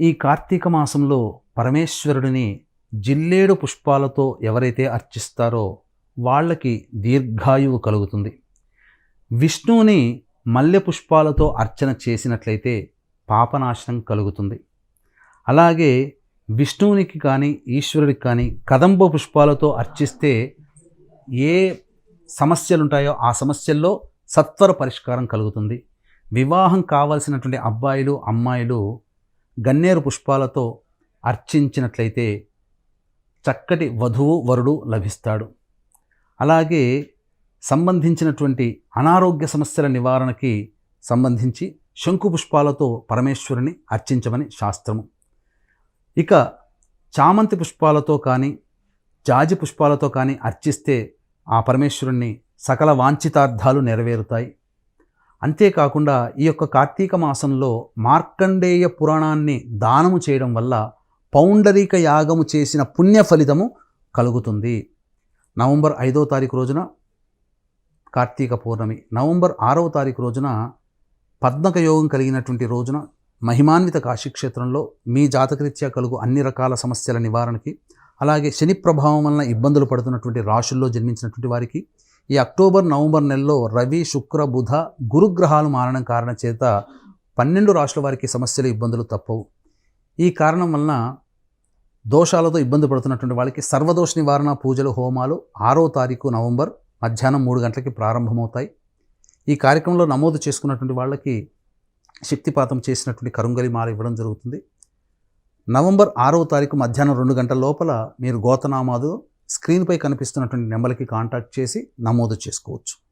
ఈ కార్తీక మాసంలో పరమేశ్వరుడిని జిల్లేడు పుష్పాలతో ఎవరైతే అర్చిస్తారో వాళ్ళకి దీర్ఘాయువు కలుగుతుంది. విష్ణువుని మల్లె పుష్పాలతో అర్చన చేసినట్లయితే పాపనాశనం కలుగుతుంది. అలాగే విష్ణువునికి కానీ ఈశ్వరుడికి కానీ కదంబ పుష్పాలతో అర్చిస్తే ఏ సమస్యలుంటాయో ఆ సమస్యల్లో సత్వర పరిష్కారం కలుగుతుంది. వివాహం కావాల్సినటువంటి అబ్బాయిలు అమ్మాయిలు గన్నేరు పుష్పాలతో అర్చించినట్లయితే చక్కటి వధువు వరుడు లభిస్తాడు. అలాగే సంబంధించినటువంటి అనారోగ్య సమస్యల నివారణకి సంబంధించి శంకు పుష్పాలతో పరమేశ్వరుని అర్చించమని శాస్త్రము. ఇక చామంతి పుష్పాలతో కానీ జాజి పుష్పాలతో కానీ అర్చిస్తే ఆ పరమేశ్వరుణ్ణి సకల వాంఛితార్థాలు నెరవేరుతాయి. అంతేకాకుండా ఈ యొక్క కార్తీక మాసంలో మార్కండేయ పురాణాన్ని దానము చేయడం వల్ల పౌండరీక యాగము చేసిన పుణ్య ఫలితము కలుగుతుంది. నవంబర్ 5వ తారీఖు రోజున కార్తీక పౌర్ణమి, నవంబర్ 6వ తారీఖు రోజున పద్మక యోగం కలిగినటువంటి రోజున మహిమాన్విత కాశీక్షేత్రంలో మీ జాతకరీత్యా కలుగు అన్ని రకాల సమస్యల నివారణకి, అలాగే శని ప్రభావం వలన ఇబ్బందులు పడుతున్నటువంటి రాశుల్లో జన్మించినటువంటి వారికి ఈ అక్టోబర్ నవంబర్ నెలలో రవి శుక్ర బుధ గురుగ్రహాలు మారడం కారణం చేత 12 రాశుల వారికి సమస్యలు ఇబ్బందులు తప్పవు. ఈ కారణం వలన దోషాలతో ఇబ్బంది పడుతున్నటువంటి వాళ్ళకి సర్వదోష నివారణ పూజలు హోమాలు 6వ తారీఖు నవంబర్ మధ్యాహ్నం 3 గంటలకి ప్రారంభమవుతాయి. ఈ కార్యక్రమంలో నమోదు చేసుకున్నటువంటి వాళ్ళకి శక్తిపాతం చేసినటువంటి కరుంగలి మాల ఇవ్వడం జరుగుతుంది. నవంబర్ 6వ తారీఖు మధ్యాహ్నం 2 గంటల లోపల మీరు గోతనామాదు స్క్రీన్పై కనిపిస్తున్నటువంటి నెంబర్కి కాంటాక్ట్ చేసి నమోదు చేసుకోవచ్చు.